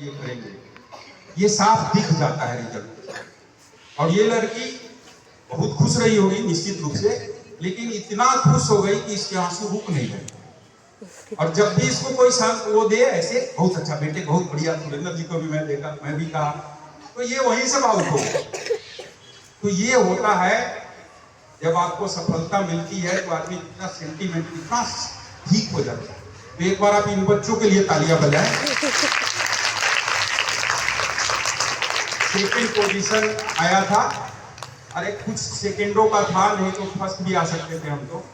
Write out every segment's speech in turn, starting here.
ये करेंगे, ये साफ दिख जाता है रिजल्ट। और ये लड़की बहुत खुश रही होगी निश्चित रूप से, लेकिन इतना खुश हो गई कि इसके आंसू रुक नहीं गए। और जब भी इसको कोई शांत वो दे ऐसे, बहुत अच्छा बेटे, बहुत बढ़िया, सुरेंद्र जी को भी मैं देखा, मैं भी कहा, तो ये वहीं से भावुक हो गए। तो ये होता है जब आपको सफलता मिलती है तो आदमी इतना सेंटीमेंट, इतना ठीक हो जाता है। तो एक बार आप इन बच्चों के लिए तालियां बजाएं। सेकंड पोजीशन आया था, अरे कुछ सेकंडों का था, नहीं तो फर्स्ट भी आ सकते थे हम तो,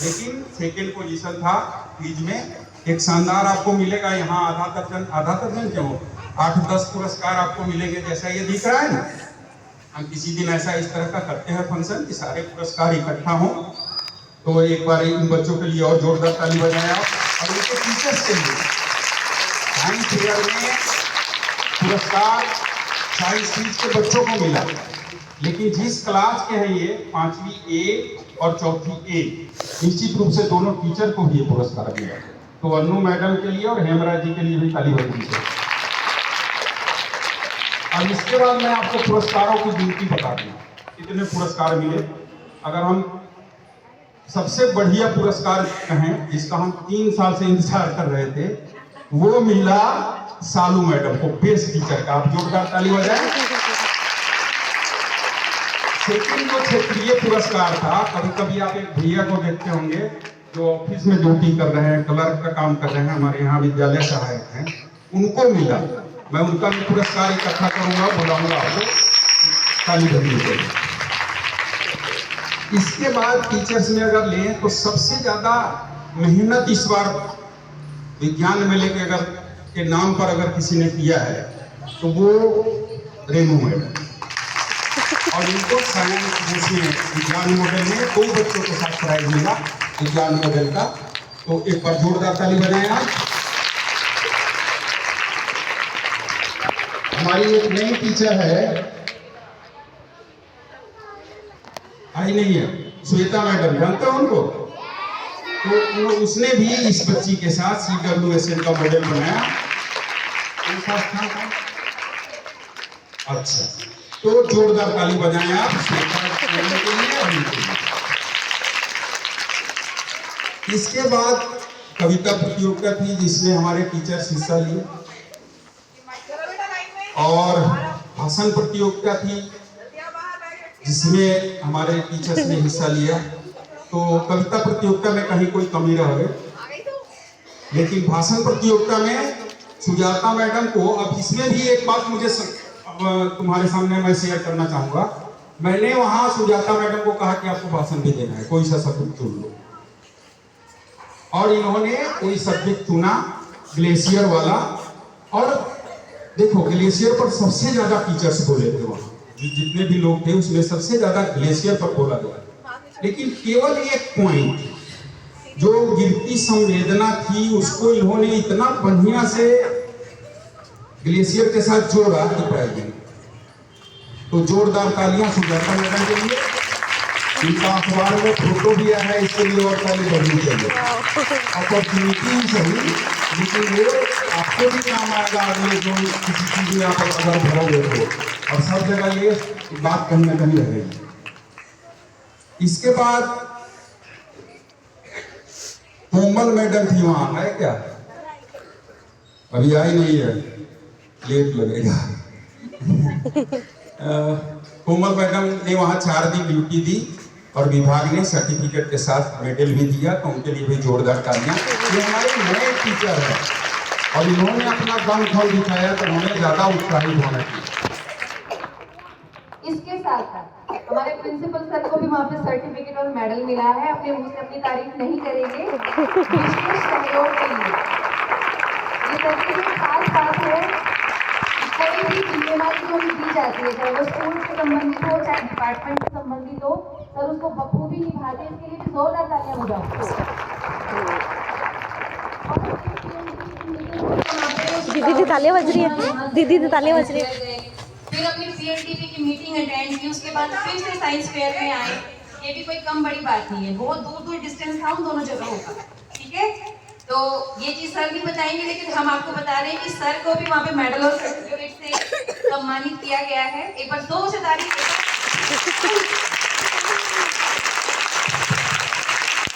लेकिन सेकंड पोजीशन था क्विज में। एक शानदार आपको मिलेगा यहाँ आधा दर्जन क्यों 8-10 पुरस्कार आपको मिलेंगे, जैसा ये दिख रहा है ना। हम किसी दिन ऐसा इस तरह का करते हैं फंक्शन कि सारे पुरस्कार इकट्ठा हो। तो एक बार इन बच्चों के लिए और जोरदार ताली बजाएं आप, और उनके टीचर्स के लिए। साइंस फेयर में पुरस्कार साइंस सीट के बच्चों को मिला, लेकिन जिस क्लास के हैं ये 5वीं ए और 4थी ए, निश्चित रूप से दोनों टीचर को भी ये पुरस्कार मिला। तो अन्नू मैडम के लिए और हेमराज जी के लिए भी ताली बजाइए। और इसके बाद मैं आपको पुरस्कारों की गिनती बता दूं कितने पुरस्कार मिले। अगर हम सबसे बढ़िया पुरस्कार कहें जिसका हम 3 साल से इंतजार कर रहे थे, वो मिला सालू मैडम को, बेस्ट टीचर का। आप जोरदार ताली बजाएं। सेकंड जो क्षेत्रीय पुरस्कार था, कभी कभी आप एक भैया को देखते होंगे जो ऑफिस में ड्यूटी कर रहे हैं, क्लर्क का काम कर रहे हैं, हमारे यहाँ विद्यालय सहायक हैं, उनको मिला। मैं उनका भी पुरस्कार इकट्ठा करूंगा, बुलाऊंगा आपको, ताली बजाइए। इसके बाद टीचर्स में अगर लें तो सबसे ज्यादा मेहनत इस बार विज्ञान मेले के अगर के नाम पर अगर किसी ने किया है तो वो रेणु मैडम। और इनको साइंस में विज्ञान मॉडल में 2 बच्चों के साथ प्राइज मिला विज्ञान मॉडल का। तो एक बार जोरदार ताली बजाएं आप। हमारी एक नई टीचर है, आई नहीं है, श्वेता मैडम, जानते हो उनको? तो उसने भी इस बच्ची के साथ CWSN का मॉडल बनाया। अच्छा, तो जोरदार ताली बजाएं आप श्वेता मैडम के लिए और इनके लिए। इसके बाद कविता प्रतियोगिता थी जिसमें हमारे टीचर्स हिस्सा लिए, और भाषण प्रतियोगिता थी जिसमें हमारे टीचर्स ने हिस्सा लिया। तो कविता प्रतियोगिता में कहीं कोई कमी रह गई, लेकिन भाषण प्रतियोगिता में सुजाता मैडम को, अब इसमें भी एक बात मुझे तुम्हारे सामने मैं शेयर करना चाहूंगा। मैंने वहां सुजाता मैडम को कहा कि आपको भाषण भी देना है, कोई सा सब्जेक्ट चुन लो, और इन्होंने कोई सब्जेक्ट चुना ग्लेशियर वाला। और देखो ग्लेशियर पर सबसे ज्यादा टीचर्स बोले थे वहां, जितने भी लोग थे उसमें सबसे ज्यादा ग्लेशियर पर बोला गया, लेकिन केवल एक पॉइंट जो गिरती संवेदना थी उसको इन्होंने इतना बढ़िया से ग्लेशियर के साथ जोड़ा कि प्राइज मिला। तो जोरदार तालियां सुजाता मैडम के लिए। इनका अखबार में फोटो भी आया है, इसके लिए और ताली बढ़नी चाहिए। अपॉर्चुनिटी सही, लेकिन वो आपको भी काम आएगा अगले जो किसी चीज में आप अगर भरोगे तो, और सब जगह ये बात कहीं ना कहीं रहेगी। इसके बाद कोमल मैडम थी वहां, है क्या? अभी आई नहीं है, लेट लगेगा। कोमल मैडम ने वहां 4 दिन ड्यूटी दी और विभाग ने सर्टिफिकेट के साथ मेडल भी दिया, तो उनके लिए भी जोरदार तालियां। ये हमारे नए टीचर है और इन्होंने अपना दम खोल दिखाया, तो हमें ज्यादा उत्साहित होना चाहिए। इसके साथ हमारे प्रिंसिपल सर को भी वहाँ पे सर्टिफिकेट और मेडल मिला है। अपने मुंह से अपनी तारीफ नहीं करेंगे, विशेष सहयोग के लिए। ये सर्टिफिकेट खास बात है, कोई भी जिम्मेदारी जो दी जाती है, चाहे वो स्कूल से संबंधित हो चाहे डिपार्टमेंट से संबंधित हो, सर उसको बखूबी निभाते हैं। इसके लिए भी जोरदार तालियां बजाओ। दीदी तालियां बज रही है, दीदी तालियां बज रही है। फिर अपनी CNTP की मीटिंग अटेंड की, उसके बाद फिर से साइंस फेयर में आए। ये भी कोई कम बड़ी बात नहीं है, बहुत दूर दूर डिस्टेंस था उन दोनों जगहों का, ठीक है। तो ये चीज सर भी बताएंगे, लेकिन हम आपको बता रहे हैं कि सर को भी वहाँ पे मेडल और सर्टिफिकेट से सम्मानित किया गया है। एक बार 2 से तारीफ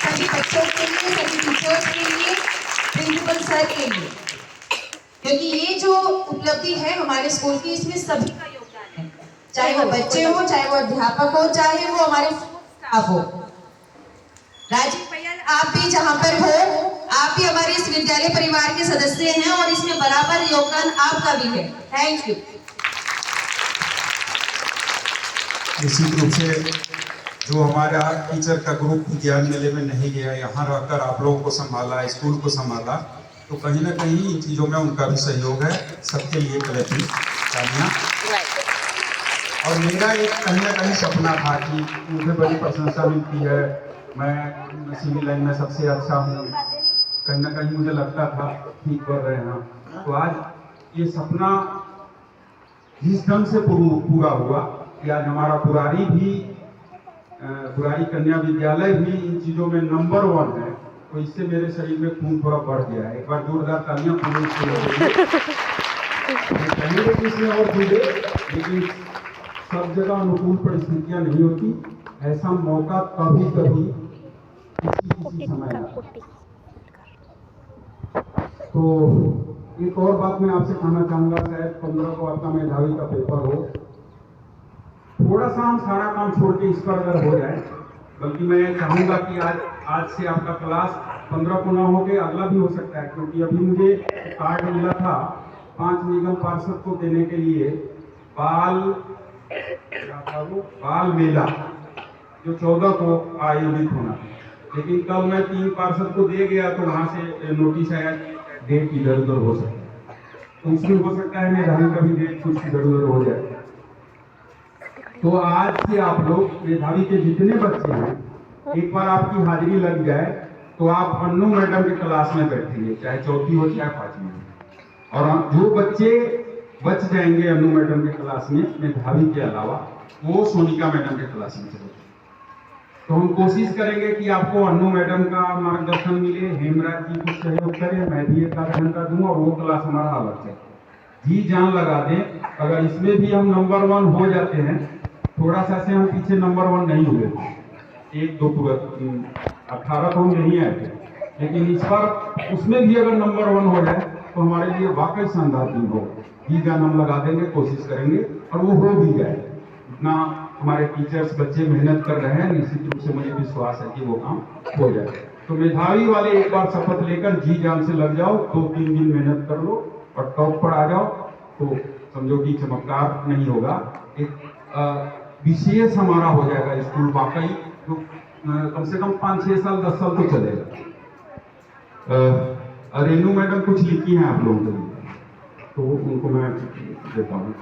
सभी बच्चों के लिए, सभी टीचर्स के लिए, प्रिंसिपल सर के लिए, क्योंकि ये जो उपलब्धि है हमारे स्कूल की, इसमें सभी का योगदान है, चाहे वो बच्चे हो, चाहे वो अध्यापक हो, चाहे वो हमारे स्टाफ हो। राजीव भैया, आप भी जहाँ पर हो, आप भी हमारे इस विद्यालय परिवार के सदस्य हैं और इसमें बराबर योगदान आपका भी है। Thank you. निश्चित रूप से जो हमारा टीचर का ग्रुप विज्ञान मेले में नहीं गया, यहाँ रहकर आप लोगों को संभाला, स्कूल को संभाला, तो कहीं ना कहीं इन चीज़ों में उनका भी सहयोग है। सबके लिए कलेक्टिव तालियां। और मेरा एक कहीं ना कहीं सपना था कि मुझे बड़ी प्रशंसा मिलती है, मैं सिविल लाइन में सबसे अच्छा हूँ, कहीं ना कहीं मुझे लगता था ठीक कर रहे हैं। तो आज ये सपना जिस ढंग से पूरा हुआ कि आज हमारा पुरारी कन्या विद्यालय भी इन चीज़ों में नंबर 1 है, तो इससे मेरे शरीर में खून थोड़ा बढ़ गया है। एक बार जोरदार तालियां पूरे कहेंगे कि इसमें और जुड़े, लेकिन सब जगह अनुकूल परिस्थितियां नहीं होती। ऐसा मौका कभी कभी किसी समय आता है। तो एक और बात मैं आपसे कहना चाहूँगा, शायद 15 को आपका मेधावी का पेपर हो, थोड़ा सा हम सारा काम छोड़ के इस पर अगर हो जाए, बल्कि मैं चाहूँगा कि आज से आपका क्लास 15 को ना हो के अगला भी हो सकता है, क्योंकि अभी मुझे कार्ड मिला था 5 निगम पार्षद को देने के लिए बाल मेला जो 14 को आयोजित होना, लेकिन कल मैं 3 पार्षद को दे गया तो वहाँ से नोटिस आया डेट इधर उधर हो सकता है, तो उसमें हो सकता है मेधावी का भी डेट कुछ इधर उधर हो जाए। तो आज से आप लोग मेधावी के जितने बच्चे हैं, एक बार आपकी हाजिरी लग जाए तो आप अन्नू मैडम के क्लास में बैठेंगे, चाहे 4थी हो चाहे 5वीं हो। और जो बच्चे बच जाएंगे अन्नू मैडम के क्लास में मेधावी के अलावा, वो सोनिका मैडम के क्लास में चले। तो हम कोशिश करेंगे कि आपको अन्नू मैडम का मार्गदर्शन मिले, हेमराज जी कुछ सहयोग करें, मैं भी 1 घंटा दूं और वो क्लास हमारा अलग है। जी जान लगा दें, अगर इसमें भी हम नंबर 1 हो जाते हैं, थोड़ा सा से हम पीछे नंबर 1 नहीं हुए थे, 1 2 पूरा 18 तो हम नहीं आए थे, लेकिन इस बार उसमें भी अगर नंबर 1 हो जाए तो हमारे लिए वाकई शानदार दिन हो। जी जान हम लगा देंगे, कोशिश करेंगे और वो हो भी जाए। इतना हमारे टीचर्स बच्चे मेहनत कर रहे हैं, निश्चित रूप से मुझे विश्वास है कि वो काम हो जाए। तो मेधावी वाले एक बार शपथ लेकर जी जान से लग जाओ, 2-3 दिन मेहनत कर लो और टॉप पर आ जाओ, तो समझो कि चमत्कार नहीं होगा, एक विशेष हमारा हो जाएगा स्कूल वाकई, तो कम से कम 5-6 साल 10 साल तो चलेगा। रेनू मैडम कुछ लिखी हैं आप लोगों के लिए, तो उनको मैं देता हूँ।